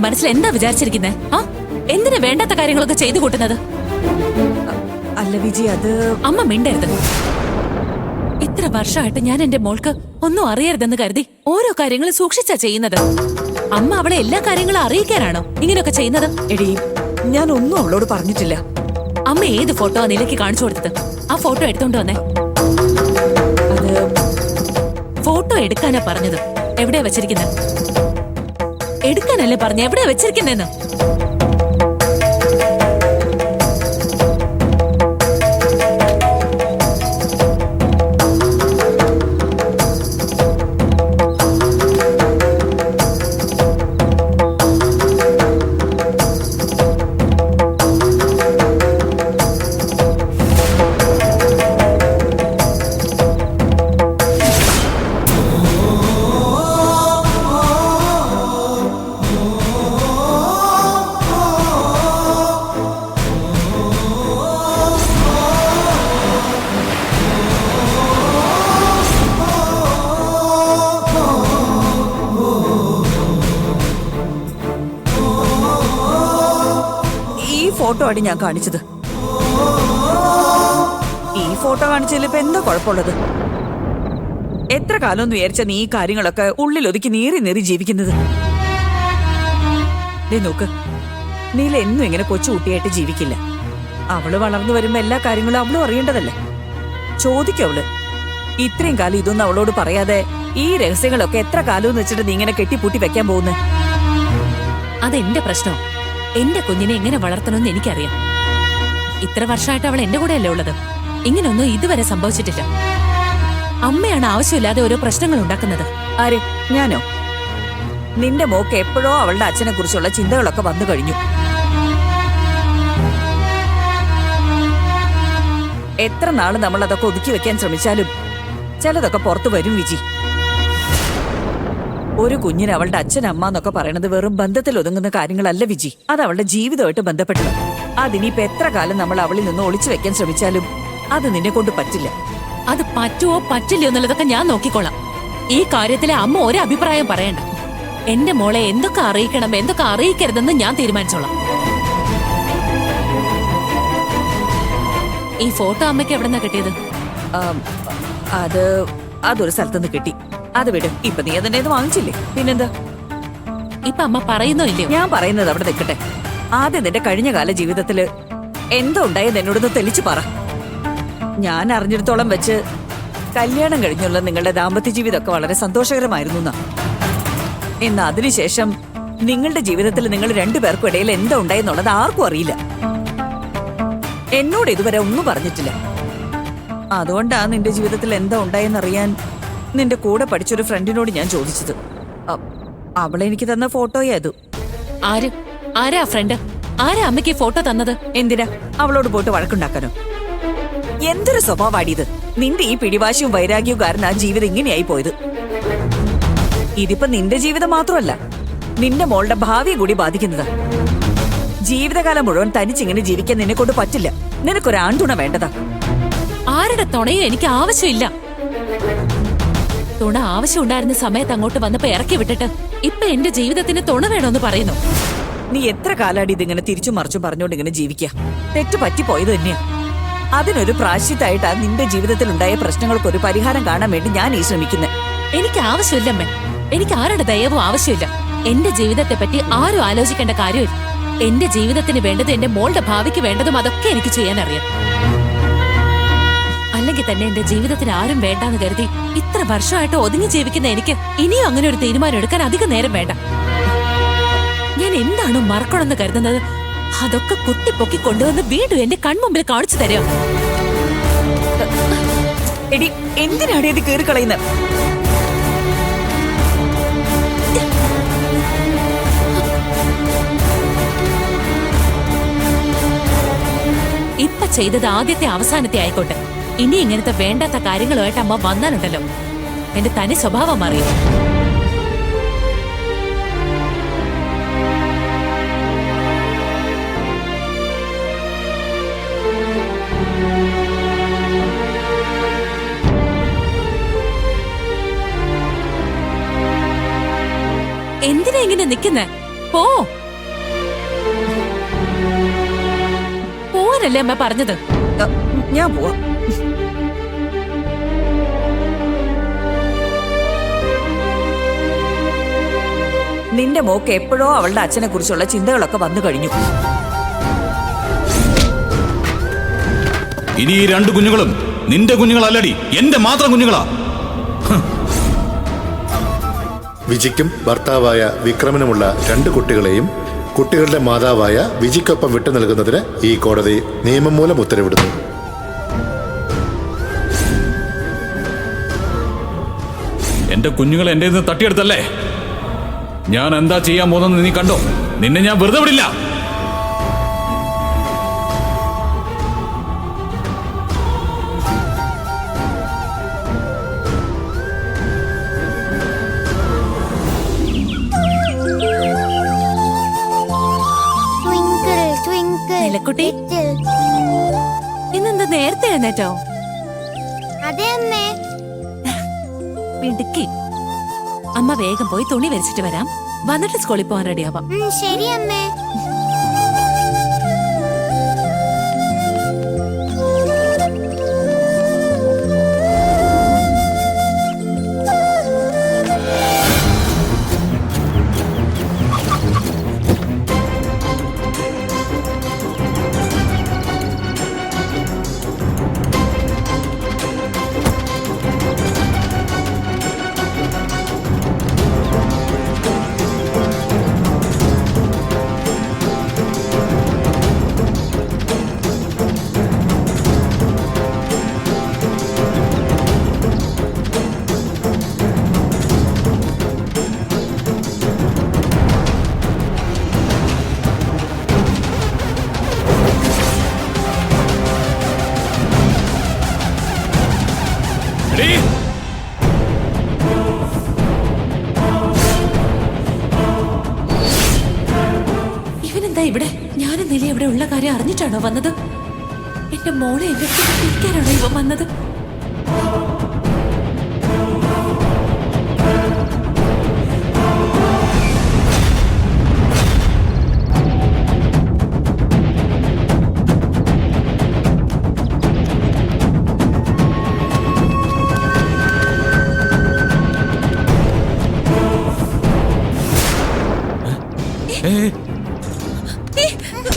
മനസ്സിൽ എന്താ വിചാരിച്ചിരിക്കുന്നേ? ആ എന്തിനാ വേണ്ടാത്ത കാര്യങ്ങളൊക്കെ ചെയ്തു കൂട്ടുന്നത്? അല്ല വിജി, അത് അമ്മ മിണ്ടരുത്. ഇത്ര വർഷമായിട്ട് ഞാൻ എന്റെ മോൾക്ക് ഒന്നും അറിയരുതെന്ന് കരുതി ഓരോ കാര്യങ്ങളും സൂക്ഷിച്ചാ ചെയ്യുന്നത്. അമ്മ അവളെ എല്ലാ കാര്യങ്ങളും അറിയിക്കാനാണോ ഇങ്ങനെയൊക്കെ ചെയ്യുന്നത്? എടി, ഞാൻ ഒന്നും അവളോട് പറഞ്ഞിട്ടില്ല. അമ്മ ഏത് ഫോട്ടോ ആ നിലയ്ക്ക് കാണിച്ചു കൊടുത്തത്? ആ ഫോട്ടോ എടുത്തോണ്ട് വന്നേ. അത് ഫോട്ടോ എടുക്കാനാ പറഞ്ഞത്. എവിടെയാ വെച്ചിരിക്കുന്നത്? എടുക്കാനല്ലേ പറഞ്ഞ, എവിടെയാ വെച്ചിരിക്കുന്നെന്ന്? ഫോട്ടോ ആണ് ഞാൻ കാണിച്ചത്. ഈ ഫോട്ടോ കാണിച്ചതിൽ ഇപ്പൊ എന്താ കുഴപ്പമുള്ളത്? എത്ര കാലം എന്ന് വിചാരിച്ച നീ ഈ കാര്യങ്ങളൊക്കെ ഉള്ളിൽ ഒതുക്കി നീറി നീറി ജീവിക്കുന്നത്? നോക്ക്, നീല എന്നും ഇങ്ങനെ കൊച്ചുകുട്ടിയായിട്ട് ജീവിക്കില്ല. അവള് വളർന്നു വരുമ്പോ എല്ലാ കാര്യങ്ങളും അവളും അറിയേണ്ടതല്ലേ? ചോദിക്കും അവള്. ഇത്രയും കാലം ഇതൊന്നും അവളോട് പറയാതെ ഈ രഹസ്യങ്ങളൊക്കെ എത്ര കാലം എന്ന് വെച്ചിട്ട് നീ ഇങ്ങനെ കെട്ടിപ്പൂട്ടി വെക്കാൻ പോകുന്നേ? അതെന്റെ പ്രശ്നം. എന്റെ കുഞ്ഞിനെ എങ്ങനെ വളർത്തണമെന്ന് എനിക്കറിയാം. ഇത്ര വർഷമായിട്ട് അവൾ എന്റെ കൂടെയല്ലേ ഉള്ളത്. ഇങ്ങനൊന്നും ഇതുവരെ സംഭവിച്ചിട്ടില്ല. അമ്മയാണ് ആവശ്യമില്ലാതെ ഓരോ പ്രശ്നങ്ങൾ ഉണ്ടാക്കുന്നത്. ആര്? ഞാനോ? നിന്റെ മോക്ക് എപ്പോഴോ അവളുടെ അച്ഛനെ കുറിച്ചുള്ള ചിന്തകളൊക്കെ വന്നു കഴിഞ്ഞു. എത്ര നാള് നമ്മൾ അതൊക്കെ ഒതുക്കി വെക്കാൻ ശ്രമിച്ചാലും ചിലതൊക്കെ പുറത്തു വരും വിജി. ഒരു കുഞ്ഞിന് അവളുടെ അച്ഛൻ അമ്മ എന്നൊക്കെ പറയണത് വെറും ബന്ധത്തിൽ ഒതുങ്ങുന്ന കാര്യങ്ങളല്ല വിജി. അത് അവളുടെ ജീവിതമായിട്ട് ബന്ധപ്പെട്ടത്. അതിനിപ്പോ എത്ര കാലം നമ്മൾ അവളിൽ നിന്ന് ഒളിച്ചു വെക്കാൻ ശ്രമിച്ചാലും അത് നിന്നെ കൊണ്ട് പറ്റില്ല. അത് പറ്റുമോ പറ്റില്ലയോ എന്നുള്ളതൊക്കെ ഞാൻ നോക്കിക്കോളാം. ഈ കാര്യത്തിലെ അമ്മ ഒരു അഭിപ്രായം പറയണ്ട. എന്റെ മോളെ എന്തൊക്കെ അറിയിക്കണം എന്തൊക്കെ അറിയിക്കരുതെന്ന് ഞാൻ തീരുമാനിച്ചോളാം. ഈ ഫോട്ടോ അമ്മയ്ക്ക് എവിടെന്നാ കിട്ടിയത്? അതൊരു സ്ഥലത്തുനിന്ന് കിട്ടി. അത് വിട്. ഇപ്പൊ നീ അതിന്റെ വാങ്ങിച്ചില്ലേ? പിന്നെന്താ? ഇപ്പൊ അമ്മ പറയുന്നോ ഇല്ലയോ? ഞാൻ പറയുന്നത് അവിടെ നിൽക്കട്ടെ. ആദ്യം നിന്റെ കഴിഞ്ഞ കാല ജീവിതത്തില് എന്തോ ഉണ്ടായെന്ന് എന്നോടൊന്ന് തെളിച്ചു പറ. ഞാൻ അറിഞ്ഞിടത്തോളം വെച്ച് കല്യാണം കഴിഞ്ഞുള്ള നിങ്ങളുടെ ദാമ്പത്യ ജീവിതമൊക്കെ വളരെ സന്തോഷകരമായിരുന്നു. എന്നാ അതിനുശേഷം നിങ്ങളുടെ ജീവിതത്തിൽ നിങ്ങൾ രണ്ടുപേർക്കും ഇടയിൽ എന്താ ഉണ്ടായെന്നുള്ളത് ആർക്കും അറിയില്ല. എന്നോട് ഇതുവരെ ഒന്നും പറഞ്ഞിട്ടില്ല. അതുകൊണ്ടാ നിന്റെ ജീവിതത്തിൽ എന്താ ഉണ്ടായെന്നറിയാൻ നിന്റെ കൂടെ പഠിച്ചൊരു ഫ്രണ്ടിനോട് ഞാൻ ചോദിച്ചത്. അവളെനിക്ക് തന്ന ഫോട്ടോയാതു. ആരാ ഫ്രണ്ട്? ആരാ അമ്മയ്ക്ക് ഫോട്ടോ തന്നത്? എന്തിനാ? അവളോട് പോയിട്ട് വഴക്കുണ്ടാക്കാനോ? എന്തൊരു സ്വഭാവാടിയത്! നിന്റെ ഈ പിടിവാശിയും വൈരാഗ്യവും കാരണം ആ ജീവിതം ഇങ്ങനെയായി പോയത്. ഇതിപ്പോ നിന്റെ ജീവിതം മാത്രമല്ല, നിന്റെ മോളുടെ ഭാവിയെ കൂടി ബാധിക്കുന്നതാ. ജീവിതകാലം മുഴുവൻ തനിച്ചിങ്ങനെ ജീവിക്കാൻ നിന്നെ കൊണ്ട് പറ്റില്ല. നിനക്കൊരു ആൺതുണ വേണ്ടതാ. ആരുടെ തുണയും എനിക്ക് ആവശ്യമില്ല. തുണ ആവശ്യമുണ്ടായിരുന്ന സമയത്ത് അങ്ങോട്ട് വന്നപ്പോ ഇറക്കി വിട്ടിട്ട് ഇപ്പൊ എന്റെ ജീവിതത്തിന് തുണ വേണമെന്ന് പറയുന്നു. നീ എത്ര കാലാടി ഇതിങ്ങനെ തിരിച്ചു മറിച്ചും പറഞ്ഞോണ്ട് ഇങ്ങനെ ജീവിക്കുക? തെറ്റ് പറ്റിപ്പോയത് തന്നെയാ. അതിനൊരു പ്രാശ്ചിത്തായിട്ടാ നിന്റെ ജീവിതത്തിൽ ഉണ്ടായ പ്രശ്നങ്ങൾക്കൊരു പരിഹാരം കാണാൻ വേണ്ടി ഞാൻ ഈ ശ്രമിക്കുന്നത്. എനിക്ക് ആവശ്യമില്ലമ്മേ. എനിക്ക് ആരുടെ ദയവും ആവശ്യമില്ല. എന്റെ ജീവിതത്തെ പറ്റി ആരും ആലോചിക്കേണ്ട കാര്യമില്ല. എന്റെ ജീവിതത്തിന് വേണ്ടത് എന്റെ മോളുടെ ഭാവിക്ക് വേണ്ടതും അതൊക്കെ എനിക്ക് ചെയ്യാൻ അറിയാം. അല്ലെങ്കിൽ തന്നെ എന്റെ ജീവിതത്തിന് ആരും വേണ്ടാന്ന് കരുതി ഇത്ര വർഷമായിട്ട് ഒതുങ്ങി ജീവിക്കുന്ന എനിക്ക് ഇനിയും അങ്ങനെ ഒരു തീരുമാനം എടുക്കാൻ അധികം നേരം വേണ്ട. ഞാൻ എന്താണോ മറക്കണമെന്ന് കരുതുന്നത് അതൊക്കെ കുത്തിപ്പൊക്കി കൊണ്ടുവന്ന് വീണ്ടും എന്റെ കൺമുമ്പിൽ കാണിച്ചു തരാം. എടി, എന്തിനാണ് ഇത് കീറിക്കളയുന്നത്? ഇപ്പൊ ചെയ്തത് ആദ്യത്തെ അവസാനത്തെ ആയിക്കോട്ടെ. ഇനി ഇങ്ങനത്തെ വേണ്ടാത്ത കാര്യങ്ങളുമായിട്ട് അമ്മ വന്നാലുണ്ടല്ലോ എന്റെ തനി സ്വഭാവം അറിയും. എന്തിനാ ഇങ്ങനെ നിക്കുന്നേ? പോ. പോവാനല്ലേ അമ്മ പറഞ്ഞത്? ഞാൻ പോവാ. നിന്റെ മോക്ക് എപ്പോഴോ അവളുടെ അച്ഛനെ കുറിച്ചുള്ള ചിന്തകളൊക്കെ വന്നു കഴിഞ്ഞു. ഇനി ഈ 2 കുഞ്ഞുങ്ങളും നിന്റെ കുഞ്ഞുങ്ങളല്ലടി, എന്റെ മാത്രം കുഞ്ഞുങ്ങളാ. വിജിക്കും ഭർത്താവായ വിക്രമനുമുള്ള 2 കുട്ടികളെയും കുട്ടികളുടെ മാതാവായ വിജിക്കൊപ്പം വിട്ടു നൽകുന്നതിന് ഈ കോടതി നിയമം മൂലം ഉത്തരവിടുന്നു. എന്റെ കുഞ്ഞുങ്ങളെ എന്റെ നിന്ന് തട്ടിയെടുത്തല്ലേ? ഞാൻ എന്താ ചെയ്യാൻ പോകുന്നത് നീ കണ്ടോ? നിന്നെ ഞാൻ വെറുതെ വിടില്ല. കുട്ടി ഇന്നെന്താ നേരത്തെ എഴുന്നേറ്റോ? അതെ അമ്മേ. മിടുക്കി. അമ്മ വേഗം പോയി തുണി വരച്ചിട്ട് വരാം. വന്നിട്ട് സ്കൂളിൽ പോകാൻ റെഡിയാവാം. ശരി അമ്മേ. ഇവനെന്താ ഇവിടെ? ഞാനും നില ഇവിടെ ഉള്ള കാര്യം അറിഞ്ഞിട്ടാണോ വന്നത്? എന്റെ മോളെ എന്റെ ഇരിക്കാനാണോ ഇവൻ വന്നത്?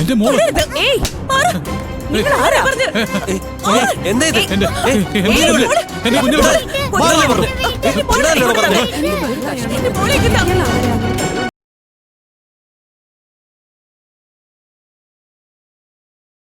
എന്റെ മോള് എന്റെ